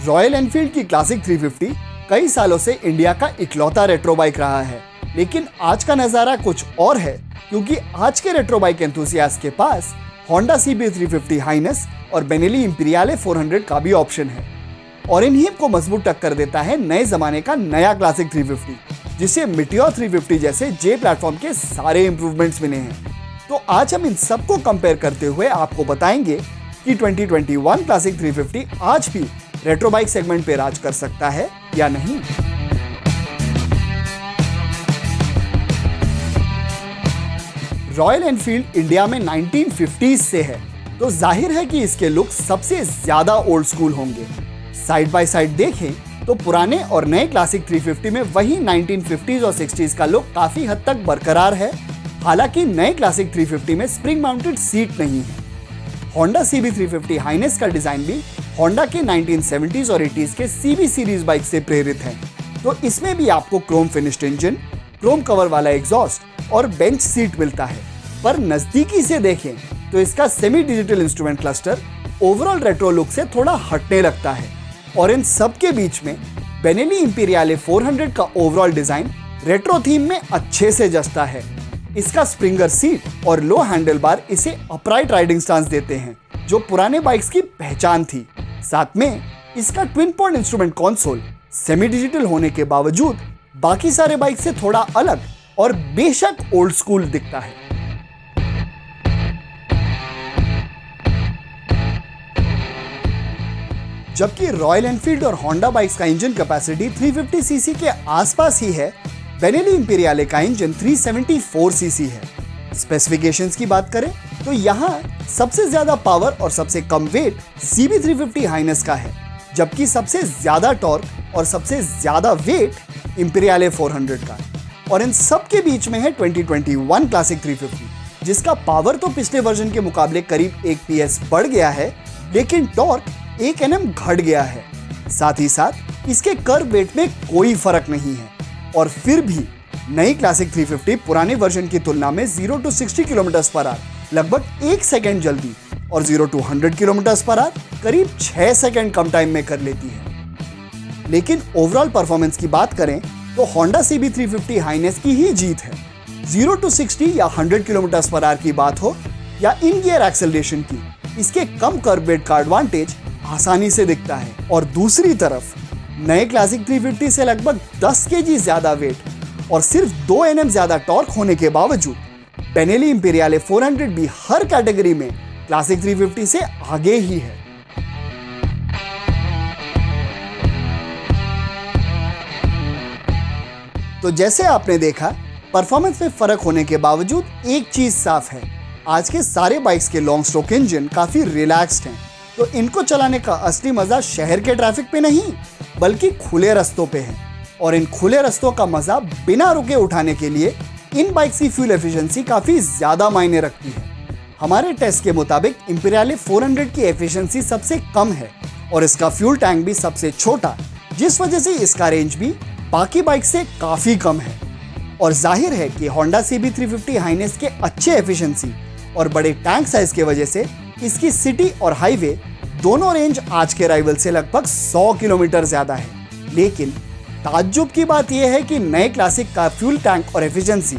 Royal Enfield की classic 350 कई सालों से इंडिया का इकलौता रेट्रो बाइक रहा है, लेकिन आज का नज़ारा कुछ और है, क्योंकि आज के रेट्रो बाइक एंथुसियास्ट के पास होंडा CB350 हाइनेस और बेनेली इंपीरियले 400 का भी ऑप्शन है, और इन्हीं को मजबूत टक्कर देता है नए जमाने का नया क्लासिक 350, जिसे मीटियोर 350 जैसे जे प्लेटफॉर्म के सारे इंप्रूवमेंट्स मिले हैं। तो आज हम इन सबको कंपेयर करते हुए आपको बताएंगे कि 2021 क्लासिक 350 आज भी रेट्रो बाइक सेगमेंट पे राज कर सकता है या नहीं। रॉयल एनफील्ड इंडिया में 1950s से है, तो जाहिर है कि इसके लुक सबसे ज्यादा ओल्ड स्कूल होंगे। साइड बाय साइड देखें तो पुराने और नए क्लासिक 350 में वही 1950s और 60s का लुक काफी हद तक बरकरार है। हालांकि नए क्लासिक 350 में स्प्रिंग माउंटेड सीट नहीं है। होंडा CB350 हाइनेस का डिजाइन भी होंडा के 1970s और 80s के CB सीरीज बाइक से प्रेरित है, तो इसमें भी आपको Chrome finished engine, Chrome cover वाला एग्जॉस्ट और बेंच सीट मिलता है। पर नजदीकी से देखें तो इसका semi digital instrument cluster overall retro look से थोड़ा हटने लगता है, और इन सब के बीच में बेनेली इंपीरियले 400 का ओवरऑल डिजाइन रेट्रो थीम में अच्छे से जचता है। इसका स्प्रिंगर सीट और लो हैंडल बार इसे अपराइट राइडिंग स्टांस देते हैं, जो पुराने बाइक्स की पहचान थी। साथ में इसका twin port instrument console semi digital होने के बावजूद बाकी सारे बाइक से थोड़ा अलग और बेशक ओल्ड स्कूल दिखता है। जबकि रॉयल एनफील्ड और होंडा बाइक्स का इंजन कैपेसिटी 350 सीसी के आसपास ही है, बेनेली इंपीरियले का इंजन 374 सीसी है। स्पेसिफिकेशंस की बात करें तो यहाँ सबसे ज्यादा पावर और सबसे कम वेट CB350 हाइनेस का है, जबकि सबसे ज्यादा टॉर्क और सबसे ज्यादा वेट इंपीरियले 400 का है। और इन सब के बीच में है 2021 क्लासिक 350, जिसका पावर तो पिछले वर्जन के मुकाबले करीब 1 PS बढ़ गया है, लेकिन टॉर्क 1 Nm घट गया है। साथ ही साथ इसके कर्व वेट में कोई फर्क नहीं है, और फिर भी नई क्लासिक 350 पुराने वर्जन की तुलना में 0 to 60 km/h लगभग 1 सेकंड जल्दी और 0 to 100 km/h करीब 6 सेकंड कम टाइम में कर लेती है। लेकिन ओवरऑल परफॉर्मेंस की बात करें तो होंडा CB350 हाइनेस की ही जीत है। 0 to 60 या 100 km/h की बात हो या इन गियर एक्सेलरेशन की, इसके कम कर्व वेट का एडवांटेज आसानी से दिखता है। और दूसरी तरफ नए क्लासिक 350 से लगभग 10 kg ज्यादा वेट और सिर्फ 2 Nm ज्यादा टॉर्क होने के बावजूद बेनेली इंपीरियले 400 भी हर कैटेगरी में क्लासिक 350 से आगे ही है। तो जैसे आपने देखा, परफॉर्मेंस में फर्क होने के बावजूद एक चीज साफ है, आज के सारे बाइक्स के लॉन्ग स्ट्रोक इंजन काफी रिलैक्स्ड हैं। तो इनको चलाने का असली मजा शहर के ट्रैफिक पे नहीं, बल्कि खुले रास्तों पे है। और इन खुले रास्तों का मजा बिना रुके उठाने के लिए इन बाइक्स की फ्यूल एफिशिएंसी काफी ज्यादा मायने रखती है। हमारे टेस्ट के मुताबिक इंपीरियले 400 की एफिशिएंसी सबसे कम है और इसका फ्यूल टैंक भी सबसे छोटा, जिस वजह से इसका रेंज भी बाकी बाइक से काफी कम है। और जाहिर है कि होंडा CB350 हाइनेस के अच्छे एफिशिएंसी और बड़े टैंक साइज के वजह से इसकी सिटी और हाईवे दोनों रेंज आज के राइवल से लगभग 100 किलोमीटर ज्यादा है। लेकिन ताज्जुब की बात यह है कि नए क्लासिक का फ्यूल टैंक और एफिशिएंसी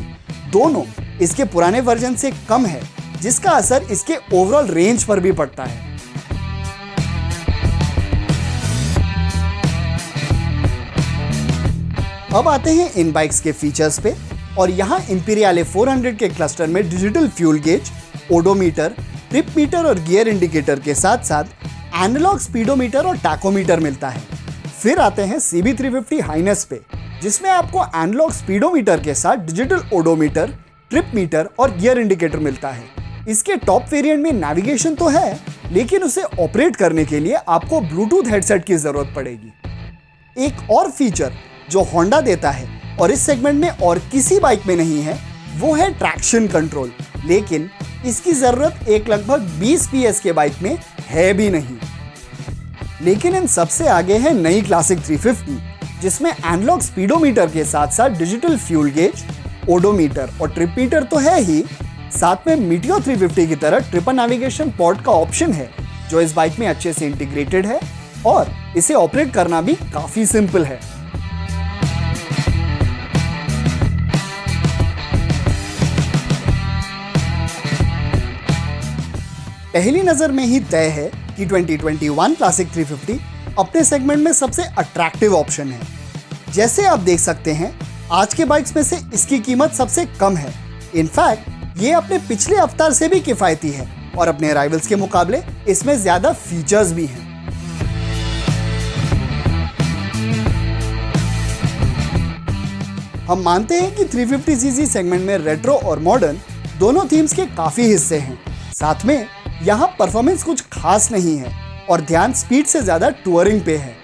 दोनों इसके पुराने वर्जन से कम है, जिसका असर इसके ओवरऑल रेंज पर भी पड़ता है। अब आते हैं इन बाइक्स के फीचर्स पे, और यहाँ इंपीरियले 400 के क्लस्टर में digital fuel gauge, odometer, trip meter और गियर इंडिकेटर के साथ साथ एनालॉग स्पीडोमीटर और टैकोमीटर मिलता है। फिर आते हैं CB350 हाइनेस पे, जिसमें आपको एनालॉग स्पीडोमीटर के साथ डिजिटल ओडोमीटर, ट्रिप मीटर और गियर इंडिकेटर मिलता है। इसके टॉप वेरिएंट में नेविगेशन तो है, लेकिन उसे ऑपरेट करने के लिए आपको ब्लूटूथ हेडसेट की जरूरत पड़ेगी। एक और फीचर जो होंडा देता है और इस सेगमेंट में और किसी बाइक में नहीं है, वो है ट्रैक्शन कंट्रोल, लेकिन इसकी जरूरत एक लगभग 20 PS के बाइक में है भी नहीं। लेकिन इन सबसे आगे है नई क्लासिक 350, जिसमें एनालॉग स्पीडोमीटर के साथ साथ डिजिटल फ्यूल गेज, ओडोमीटर और ट्रिप मीटर तो है ही, साथ में मीटियोर 350 की तरह ट्रिपर नेविगेशन पॉड का ऑप्शन है, जो इस बाइक में अच्छे से इंटीग्रेटेड है और इसे ऑपरेट करना भी काफी सिंपल है। पहली नजर में ही तय है कि 2021 क्लासिक 350 अपने सेगमेंट में सबसे अट्रैक्टिव ऑप्शन है। जैसे आप देख सकते हैं, आज के बाइक्स में से इसकी कीमत सबसे कम है। इनफैक्ट ये अपने पिछले अवतार से भी किफायती है और अपने राइवल्स के मुकाबले इसमें ज्यादा फीचर्स भी हैं। हम मानते हैं कि 350cc सेगमेंट में रेट्रो और मॉडर्न दोनों थीम्स के काफी हिस्से हैं। साथ में यहाँ परफॉर्मेंस कुछ खास नहीं है और ध्यान स्पीड से ज्यादा टूरिंग पे है।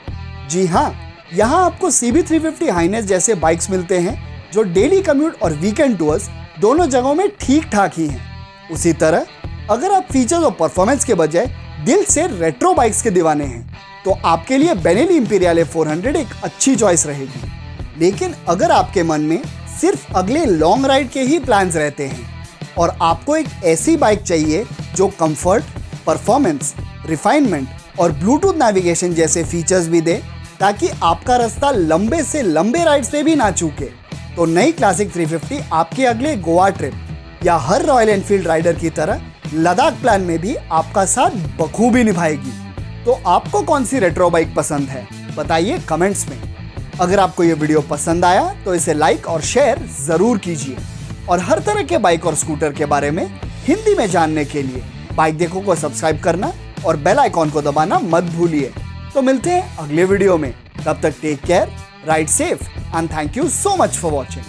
जी हाँ, यहाँ आपको CB350 हाइनेस जैसे बाइक्स मिलते हैं जो डेली कम्यूट और वीकेंड टूर्स दोनों जगहों में ठीक ठाक ही हैं। उसी तरह अगर आप फीचर्स और परफॉर्मेंस के बजाय दिल से रेट्रो बाइक्स के दीवाने हैं तो आपके लिए बेनेली इंपीरियले 400 एक अच्छी चॉइस रहेगी। लेकिन अगर आपके मन में सिर्फ अगले लॉन्ग राइड के ही प्लान्स रहते हैं और आपको एक ऐसी बाइक चाहिए जो कंफर्ट, परफॉर्मेंस, रिफाइनमेंट और ब्लूटूथ नेविगेशन जैसे फीचर्स भी दे ताकि आपका रास्ता लंबे से लंबे राइड्स पे भी ना चूके, तो नई क्लासिक 350 आपके अगले गोवा ट्रिप या हर रॉयल एनफील्ड राइडर की तरह लद्दाख प्लान में भी आपका साथ बखूबी निभाएगी। तो आपको कौन सी रेट्रो बाइक पसंद है, बताइए कमेंट्स में। अगर आपको ये वीडियो पसंद आया तो इसे लाइक और शेयर जरूर कीजिए और हर तरह के बाइक और स्कूटर के बारे में हिंदी में जानने के लिए बाइक देखो को सब्सक्राइब करना और बेल आइकॉन को दबाना मत भूलिए। तो मिलते हैं अगले वीडियो में, तब तक take care, ride safe and thank you so much for watching.